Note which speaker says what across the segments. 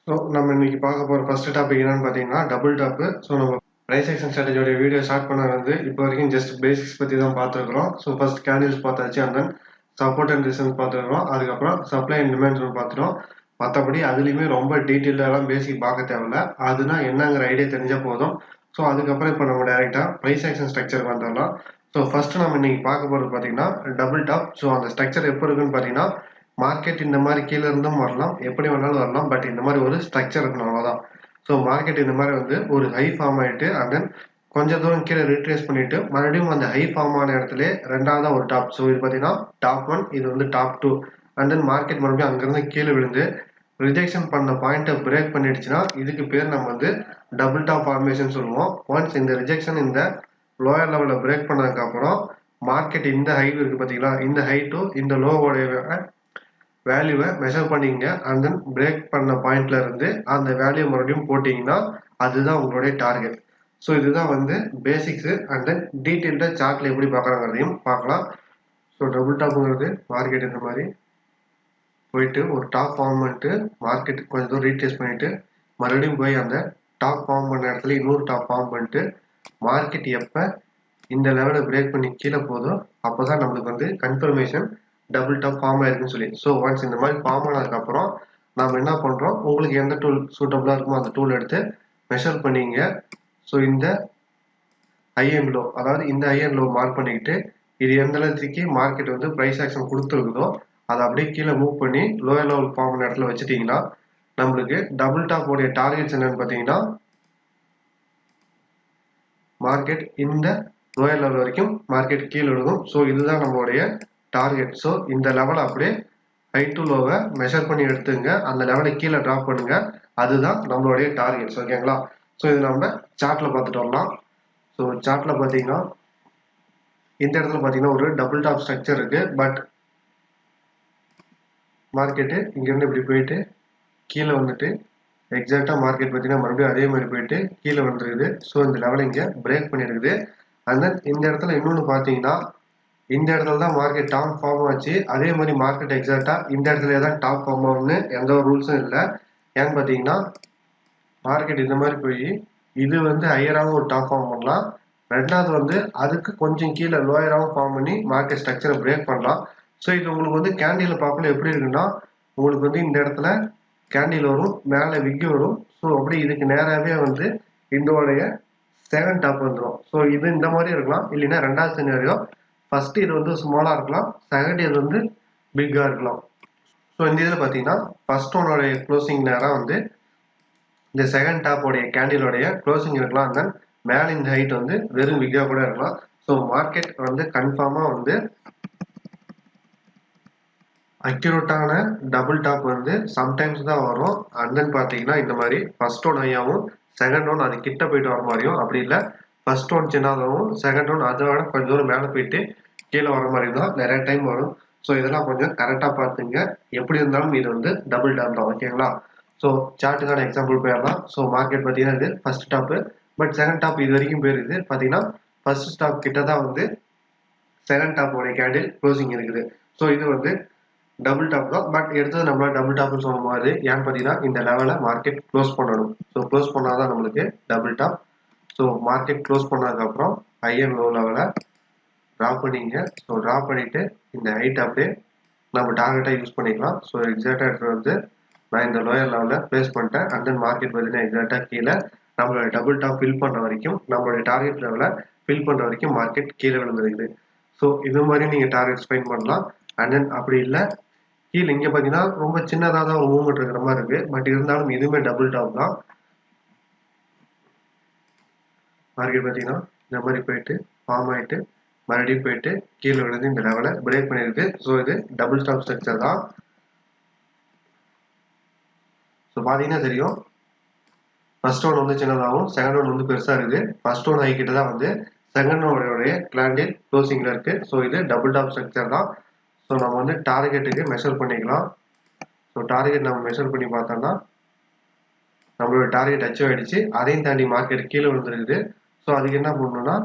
Speaker 1: So நம்ம இன்னைக்கு பார்க்க போகிற ஃபர்ஸ்ட் டாபிக் என்னன்னு பார்த்தீங்கன்னா டபுள் டாப்பு. ஸோ நம்ம ப்ரைஸ் ஆக்ஷன் ஸ்ட்ராட்டஜியோட வீடியோ ஸ்டார்ட் பண்ண வந்து இப்போ வரைக்கும் ஜஸ்ட் பேசிக்ஸ் பற்றி தான் பார்த்துருக்குறோம். ஸோ ஃபர்ஸ்ட் கேண்டில்ஸ் பார்த்தாச்சு, and then support and resistance பார்த்துருக்கோம். அதுக்கப்புறம் சப்ளை அண்ட் டிமாண்ட் பார்த்துட்டோம். மற்றபடி அதுலேயுமே ரொம்ப டீட்டெயிலாலாம் பேசிக் பார்க்க தேவையில்ல, அதுனா என்னங்கிற ஐடியா தெரிஞ்சால் போதும். ஸோ அதுக்கப்புறம் இப்போ நம்ம டைரெக்டாக ப்ரைஸ் ஆக்ஷன் ஸ்ட்ரக்சர் வந்துடலாம். ஸோ ஃபர்ஸ்ட் நம்ம இன்னைக்கு பார்க்க போகிறது பார்த்தீங்கன்னா டபுள் டாப். ஸோ அந்த ஸ்ட்ரக்சர் எப்போ இருக்குன்னு பார்த்தீங்கன்னா மார்க்கெட் இந்த மாதிரி கீழே இருந்தும் வரலாம், எப்படி வேணாலும் வரலாம், பட் இந்த மாதிரி ஒரு ஸ்ட்ரக்சர் இருக்கணும், அவ்வளோதான். ஸோ மார்க்கெட் இந்த மாதிரி வந்து ஒரு ஹை ஃபார்ம் ஆகிட்டு அண்ட் தென் கொஞ்சம் தூரம் கீழே ரீட்ரேஸ் பண்ணிட்டு மறுபடியும் அந்த ஹை ஃபார்ம் ஆன இடத்துல ரெண்டாவதா ஒரு டாப். ஸோ இது பார்த்தீங்கன்னா டாப் 1, இது வந்து டாப் 2, அண்ட் தென் மார்க்கெட் மறுபடியும் அங்கேருந்து கீழே விழுந்து ரிஜெக்ஷன் பண்ண பாயிண்ட்டை பிரேக் பண்ணிடுச்சுன்னா இதுக்கு பேர் நம்ம வந்து டபுள் டாப் ஃபார்மேஷன் சொல்லுவோம். ஒன்ஸ் இந்த ரிஜெக்ஷன் இந்த லோயர் லெவலில் பிரேக் பண்ணதுக்கப்புறம் மார்க்கெட் இந்த ஹை இருக்குது பார்த்தீங்களா, இந்த ஹை டு இந்த லோவோடைய வேல்யூவை மெஷர் பண்ணிங்க அண்ட் தென் பிரேக் பண்ண பாயிண்ட்ல இருந்து அந்த வேல்யூ மறுபடியும் போட்டிங்கன்னா அதுதான் உங்களுடைய டார்கெட். ஸோ இதுதான் வந்து பேசிக்ஸு, அண்ட் தென் டீட்டெயில்டாக சார்ட்டில் எப்படி பார்க்குறாங்கிறதையும் பார்க்கலாம். ஸோ டபுள் டாப்புங்கிறது மார்க்கெட் இந்த மாதிரி போயிட்டு ஒரு டாப் ஃபார்ம் பண்ணிட்டு மார்க்கெட் கொஞ்சம் தூரம் ரீட்ரேஸ் பண்ணிட்டு மறுபடியும் போய் அந்த டாப் ஃபார்ம் பண்ண இடத்துல இன்னொரு டாப் ஃபார்ம் பண்ணிட்டு மார்க்கெட் எப்போ இந்த லெவலை பிரேக் பண்ணி கீழே போதோ அப்போ தான் நம்மளுக்கு வந்து கன்ஃபர்மேஷன் டபுள் டாப் ஃபார்ம் ஆயிருக்குன்னு சொல்லி. ஸோ ஒன்ஸ் இந்த மாதிரி ஃபார்ம் ஆனதுக்கப்புறம் நாம் என்ன பண்ணுறோம், உங்களுக்கு எந்த டூல் சூட்டபுளாக இருக்குமோ அந்த டூல் எடுத்து மெஷர் பண்ணிங்க. ஸோ இந்த ஹை அண்ட் லோ, அதாவது இந்த ஹை அண்ட் லோ மார்க் பண்ணிக்கிட்டு இது எந்த இடத்துக்கு மார்க்கெட் வந்து ப்ரைஸ் ஆக்ஷன் கொடுத்துருக்குதோ அதை அப்படியே கீழே மூவ் பண்ணி லோயர் லெவல் ஃபார்ம் பண்ண இடத்துல வச்சுட்டிங்கன்னா நம்மளுக்கு டபுள் டாப் உடைய டார்கெட்ஸ் என்னன்னு பார்த்தீங்கன்னா மார்க்கெட் இந்த லோயர் லெவல் வரைக்கும் மார்க்கெட் கீழே விழுகும். ஸோ இதுதான் நம்மளுடைய டார்கெட். ஸோ இந்த லெவல் அப்படியே ஹை டு லோவை மெஷர் பண்ணி எடுத்துங்க, அந்த லெவலை கீழே ட்ராப் பண்ணுங்க, அதுதான் நம்மளுடைய டார்கெட்ஸ். ஓகேங்களா? ஸோ இது நம்ம சார்ட்ல பார்த்துட்டு வரலாம். ஸோ சார்ட்ல பார்த்தீங்கன்னா இந்த இடத்துல பார்த்தீங்கன்னா ஒரு டபுள் டாப் ஸ்ட்ரக்சர் இருக்கு, பட் மார்க்கெட்டு இங்கேருந்து இப்படி போயிட்டு கீழே வந்துட்டு எக்ஸாக்டாக மார்க்கெட் பார்த்தீங்கன்னா மறுபடியும் அதே மாதிரி போயிட்டு கீழே வந்துருக்குது. ஸோ இந்த லெவலை இங்கே பிரேக் பண்ணியிருக்குது. அண்ட் தென் இந்த இடத்துல இன்னொன்று பார்த்தீங்கன்னா இந்த இடத்துல தான் மார்க்கெட் டாப் ஃபார்ம் ஆச்சு, அதே மாதிரி மார்க்கெட் எக்ஸாக்டாக இந்த இடத்துல தான் டாப் ஃபார்ம் ஆகும்னு எந்த ஒரு ரூல்ஸும் இல்லை. ஏன்னு பார்த்தீங்கன்னா மார்க்கெட் இந்த மாதிரி போய் இது வந்து ஹையராகவும் ஒரு டாப் ஃபார்ம் பண்ணலாம், ரெண்டாவது வந்து அதுக்கு கொஞ்சம் கீழே லோயராகவும் ஃபார்ம் பண்ணி மார்க்கெட் ஸ்ட்ரக்சரை பிரேக் பண்ணலாம். ஸோ இது உங்களுக்கு வந்து கேண்டில் பார்க்கல எப்படி இருக்குன்னா உங்களுக்கு வந்து இந்த இடத்துல கேண்டில் வரும், மேலே விக்கி வரும். ஸோ அப்படி இதுக்கு நேராகவே வந்து இதோடைய செகண்ட் டாப் வந்துடும். ஸோ இது இந்த மாதிரி இருக்கலாம், இல்லைன்னா ரெண்டாவது சினாரியோ ஃபர்ஸ்ட் இது வந்து ஸ்மாலாக இருக்கலாம், செகண்ட் இது வந்து பிக்காக இருக்கலாம். ஸோ இந்த இதில் பார்த்தீங்கன்னா ஃபர்ஸ்ட் ஒன்னோடைய க்ளோசிங் நேரம் வந்து இந்த செகண்ட் டாப்போடைய கேண்டிலோடைய க்ளோசிங் இருக்கலாம், தென் மேலே இந்த ஹைட் வந்து வெறும் பிக்காக கூட இருக்கலாம். ஸோ மார்க்கெட் வந்து கன்ஃபார்மாக வந்து அக்யூரேட்டான டபுள் டாப் வந்து சம்டைம்ஸ் தான் வரும். அண்ட் தென் பார்த்தீங்கன்னா இந்த மாதிரி ஃபர்ஸ்ட் ஒன் ஹையாகவும் செகண்ட் ஒன் அது கிட்ட போயிட்டு வர மாதிரியும், அப்படி இல்லை ஃபர்ஸ்ட் ஒன் சின்னதாகவும் செகண்ட் ஒன் அதை விட கொஞ்சம் தூரம் மேலே போயிட்டு கீழே வர மாதிரி தான் நிறைய டைம் வரும். ஸோ இதெல்லாம் கொஞ்சம் கரெக்டாக பார்த்துங்க. எப்படி இருந்தாலும் இது வந்து டபுள் டாப் தான். ஓகேங்களா? ஸோ சார்ட்டுக்கான எக்ஸாம்பிள் போயிடலாம். ஸோ மார்க்கெட் பார்த்தீங்கன்னா இது first top, but second top இது வரைக்கும் போயிருக்குது. பார்த்தீங்கன்னா ஃபர்ஸ்ட் ஸ்டாப் கிட்ட தான் வந்து செகண்ட் டாப்போடைய கேண்டில் க்ளோசிங் இருக்குது. ஸோ இது வந்து டபுள் டாப் தான், பட் எடுத்தது நம்மளால டபுள் டாப்னு சொல்ல மாதிரி. ஏன்னு பார்த்தீங்கன்னா இந்த லெவலில் மார்க்கெட் க்ளோஸ் பண்ணணும். ஸோ க்ளோஸ் பண்ணாதான் நம்மளுக்கு double top. So market close பண்ணதுக்கப்புறம் ஹை அண்ட் லோ லெவலை ட்ரா பண்ணிங்க. ஸோ ட்ரா பண்ணிவிட்டு இந்த ஹைட் அப்படியே நம்ம டார்கெட்டாக யூஸ் பண்ணிக்கலாம். ஸோ எக்ஸாக்டாக எடுத்து வந்து நான் இந்த லோயர் லெவலில் ப்ளேஸ் பண்ணிட்டேன். அண்ட் தென் மார்க்கெட் பார்த்தீங்கன்னா எக்ஸாக்டாக கீழே நம்மளோட டபுள் டாப் ஃபில் பண்ணுற வரைக்கும், நம்மளுடைய டார்கெட் லெவலை ஃபில் பண்ணுற வரைக்கும் மார்க்கெட் கீழே விழுந்துருக்குது. ஸோ இது மாதிரி நீங்கள் டார்கெட் ஸ்பெண்ட் பண்ணலாம். அண்ட் தென் அப்படி இல்லை கீழே இங்கே பார்த்தீங்கன்னா ரொம்ப சின்னதாக தான் ஒரு மூவ்மெண்ட் இருக்கிற மாதிரி இருக்குது, பட் இருந்தாலும் இதுவுமே டபுள் டாப் தான். மார்க்கெட் பார்த்தீங்கன்னா இந்த மாதிரி போயிட்டு ஃபார்ம் ஆகிட்டு மறுபடியும் போயிட்டு கீழே விழுந்து இந்த லெவலை பிரேக் பண்ணியிருக்கு. ஸோ இது டபுள் டாப் ஸ்ட்ரக்சர் தான். ஸோ பார்த்தீங்கன்னா தெரியும் ஃபர்ஸ்ட் ஒன் வந்து சின்னதாகவும் செகண்ட் ஒன் வந்து பெருசாக இருக்குது. ஃபர்ஸ்ட் ஒன் ஹைக்கிட்ட தான் வந்து செகண்ட் ஒன்னுடைய கேண்டில் க்ளோசிங்கில் இருக்குது. ஸோ இது டபுள் டாப் ஸ்ட்ரக்சர் தான். ஸோ நம்ம வந்து டார்கெட்டுக்கு மெஷர் பண்ணிக்கலாம். ஸோ டார்கெட் நம்ம மெஷர் பண்ணி பார்த்தோம்னா நம்மளோட டார்கெட் அச்சீவ் ஆகிடுச்சு, அதையும் தாண்டி மார்க்கெட் கீழே விழுந்துருக்குது. ஸோ அதுக்கு என்ன பண்ணணும்னா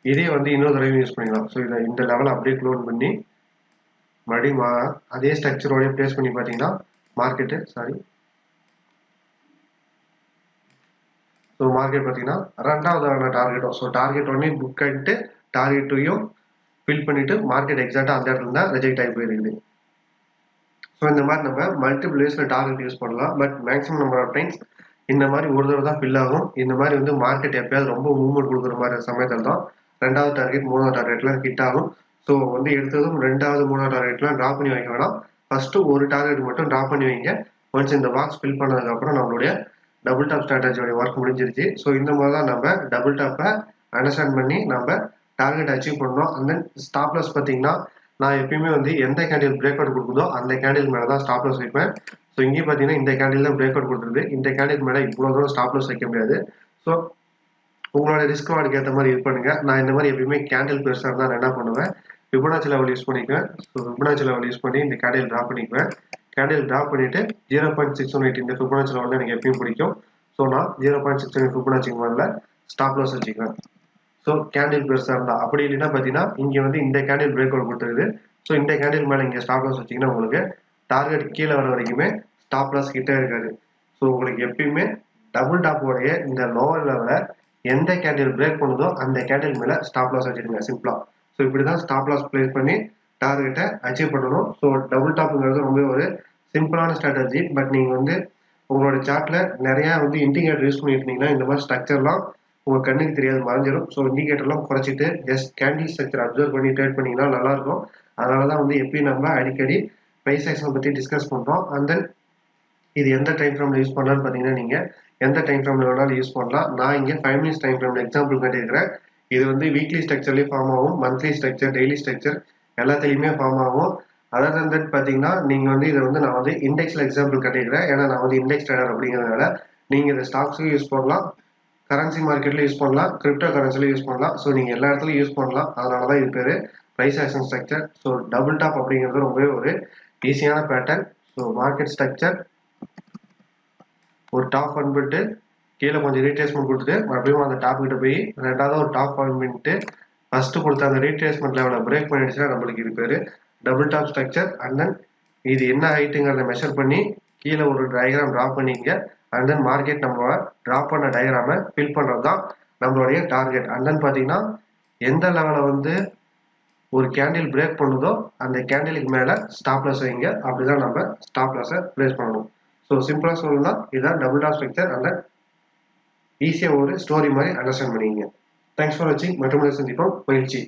Speaker 1: இதே வந்து இன்னொரு தடவை யூஸ் பண்ணிக்கலாம். ஸோ இதை இந்த லெவலை அப்படியே க்ளோன் பண்ணி மறுபடியும் அதே ஸ்ட்ரக்சரோடய ப்ளேஸ் பண்ணி பார்த்தீங்கன்னா மார்க்கெட்டு ஸோ மார்க்கெட் பார்த்தீங்கன்னா ரெண்டாவதான டார்கெட்டும் ஸோ டார்கெட் ஒன்னையும் புக் ஆகிட்டு டார்கெட் டூயும் ஃபில் பண்ணிட்டு மார்க்கெட் எக்ஸாக்டாக அந்த இடத்துல தான் ரிஜெக்ட் ஆகி போயிருக்குது. ஸோ இந்த மாதிரி நம்ம மல்டிபிள் வேஸில் டார்கெட் யூஸ் பண்ணலாம். But maximum number of times இந்த மாதிரி ஒரு தடவை தான் ஃபில் ஆகும். இந்த மாதிரி வந்து மார்க்கெட் எப்பயாவது ரொம்ப மூவ்மெண்ட் கொடுக்குற மாதிரி சமயத்தில் தான் ரெண்டாவது டார்கெட் மூணாவது டார்கெட்லாம் ஹிட் ஆகும். ஸோ வந்து எடுத்ததும் ரெண்டாவது மூணாவது டார்கெட்லாம் ட்ரா பண்ணி வைக்க வேணாம். ஃபஸ்ட்டு ஒரு டார்கெட் மட்டும் ட்ரா பண்ணி வைங்க. ஒன்ஸ் இந்த பாக்ஸ் ஃபில் பண்ணதுக்கப்புறம் நம்மளுடைய டபுள் டாப் ஸ்ட்ராட்டஜியோட ஒர்க் முடிஞ்சிருச்சு. ஸோ இந்த மாதிரி தான் நம்ம டபுள் டாப்பை அண்டர்ஸ்டாண்ட் பண்ணி நம்ம டார்கெட் அச்சீவ் பண்ணோம். அந்த ஸ்டாப் லாஸ் பார்த்தீங்கன்னா நான் எப்பயுமே வந்து எந்த கேண்டில் பிரேக் அவுட் கொடுக்குதோ அந்த கேண்டில் மேலே தான் ஸ்டாப் லாஸ் வைப்பேன். ஸோ இங்கே பார்த்தீங்கன்னா இந்த கேண்டில் தான் பிரேக் அவுட் கொடுத்துருது. இந்த கேண்டில் மேலே இவ்வளோ தூரம் ஸ்டாப் லாஸ் வைக்க முடியாது. ஸோ உங்களோட ரிஸ்க் வார்டுக்கு ஏற்ற மாதிரி இது பண்ணுங்க. நான் இந்த மாதிரி எப்பயுமே கேண்டில் பெருசாக இருந்தால் நான் என்ன பண்ணுவேன், ஃபிபனாச்சி லெவல் யூஸ் பண்ணிக்குவேன். ஸோ ஃபிபனாச்சி லெவல் யூஸ் பண்ணி இந்த கேண்டில் ட்ரா பண்ணிக்குவேன். கேண்டில் ட்ரா பண்ணிட்டு 0.618 இந்த ஃபிபனாச்சி லெவலில் எனக்கு எப்பயும் பிடிக்கும். ஸோ நான் 0.618 ஃபிபனாச்சி மேலே ஸ்டாப் லாஸ் வச்சுக்குவேன். ஸோ கேண்டில் பெருசாக இருந்தால் அப்படி இல்லைன்னா பார்த்தீங்கன்னா இங்கே வந்து இந்த கேண்டில் பிரேக் அவுட் கொடுத்துருது. ஸோ இந்த கேண்டில் மேலே இங்கே ஸ்டாப் லாஸ் வச்சிங்கன்னா உங்களுக்கு டார்கெட் கீழே வர வரைக்குமே ஸ்டாப் லாஸ் கிட்டே இருக்காது. ஸோ உங்களுக்கு எப்பயுமே டபுள் டாப்போடைய இந்த லோவர் லெவலில் எந்த கேண்டில் பிரேக் பண்ணுதோ அந்த கேண்டில் மேலே ஸ்டாப் லாஸ் வச்சுருங்க சிம்பிளாக. ஸோ இப்படி தான் ஸ்டாப் லாஸ் ப்ளேஸ் பண்ணி டார்கெட்டை அச்சீவ் பண்ணணும். ஸோ டபுள் டாப்புங்கிறது ரொம்ப ஒரு சிம்பிளான ஸ்ட்ராட்டஜி. பட் நீங்கள் வந்து உங்களோட சார்ட்டில் நிறையா வந்து இண்டிகேட்டர் யூஸ் பண்ணிட்டு இருந்தீங்கன்னா இந்த மாதிரி ஸ்ட்ரக்சர்லாம் உங்கள் கண்ணுக்கு தெரியாது, மறைஞ்சிடும். ஸோ இண்டிகேட்டர்லாம் குறைச்சிட்டு ஜஸ்ட் கேண்டில் ஸ்ட்ரக்சர் அப்சர்வ் பண்ணி ட்ரேட் பண்ணிங்கன்னா நல்லாயிருக்கும். அதனால தான் வந்து எப்பயும் நம்ம அடிக்கடி ப்ரைஸ் ஆக்ஷனை பற்றி டிஸ்கஸ் பண்ணுறோம். அண்ட் தென் இது எந்த டைம் ஃப்ரேமில் யூஸ் பண்ணலான்னு பார்த்தீங்கன்னா நீங்கள் எந்த டைம் ஃப்ரேமில் வேணாலும் யூஸ் பண்ணலாம். நான் இங்கே 5 மினிட்ஸ் டைம் ஃப்ரேமில் எக்ஸாம்பிள் காட்டியிருக்கிறேன். இது வந்து வீக்லி ஸ்ட்ரக்சர்லேயும் ஃபார்ம் ஆகும், மந்த்லி ஸ்ட்ரக்சர், டெய்லி ஸ்ட்ரக்சர் எல்லாத்துலேயுமே ஃபார்ம் ஆகும். அதர் தன் தட் பார்த்தீங்கன்னா நீங்கள் வந்து இதை வந்து நான் வந்து இண்டெக்ஸில் எக்ஸாம்பிள் காட்டியிருக்கிறேன். ஏன்னா நான் வந்து இண்டெக்ஸ் ட்ரேடர் அப்படிங்கிறதுனால நீங்கள் இதை ஸ்டாக்ஸுக்கும் யூஸ் பண்ணலாம், கரன்சி மார்க்கெட்ல யூஸ் பண்ணலாம், கிரிப்டோ கரன்சில யூஸ் பண்ணலாம். ஸோ நீங்கள் எல்லா இடத்துலையும் யூஸ் பண்ணலாம். அதனால தான் இது பேர் price action structure. So double top அப்படிங்கிறது ரொம்பவே ஒரு ஈஸியான பேட்டர்ன். ஸோ மார்க்கெட் ஸ்ட்ரக்சர் ஒரு டாப் பண்ணிட்டு கீழே கொஞ்சம் ரீட்ரேஸ்மெண்ட் கொடுத்துட்டு மறுபடியும் அந்த டாப் கிட்ட போய் ரெண்டாவது ஒரு டாப் பண்ணிட்டு ஃபர்ஸ்ட் கொடுத்த அந்த ரீட்ரேஸ்மெண்ட் லெவலை பிரேக் பண்ணிடுச்சுன்னா நம்மளுக்கு இது பேர் double top structure. And then இது என்ன ஹைட்டுங்கிறத மெஷர் பண்ணி கீழே ஒரு டயக்ராம் ட்ரா பண்ணிங்க. அண்ட் தென் மார்க்கெட் நம்ம ட்ரா பண்ண டயக்ராமை ஃபில் பண்ணுறது தான் நம்மளுடைய டார்கெட். அண்ட் தென் பார்த்தீங்கன்னா எந்த லெவலை வந்து ஒரு கேண்டில் பிரேக் பண்ணுதோ அந்த கேண்டிலுக்கு மேலே ஸ்டாப் லாஸ் வைங்க. அப்படிதான் நம்ம ஸ்டாப் லாஸை ப்ளேஸ் பண்ணணும். ஸோ சிம்பிளாக சொல்லணும்னா இதுதான் டபுள் டாப் ஸ்ட்ரக்சர். அந்த ஈஸியாக ஒரு ஸ்டோரி மாதிரி அண்டர்ஸ்டாண்ட் பண்ணிங்க. தேங்க்ஸ் ஃபார் வாட்சிங். மற்றும் சந்திப்போம். மகிழ்ச்சி.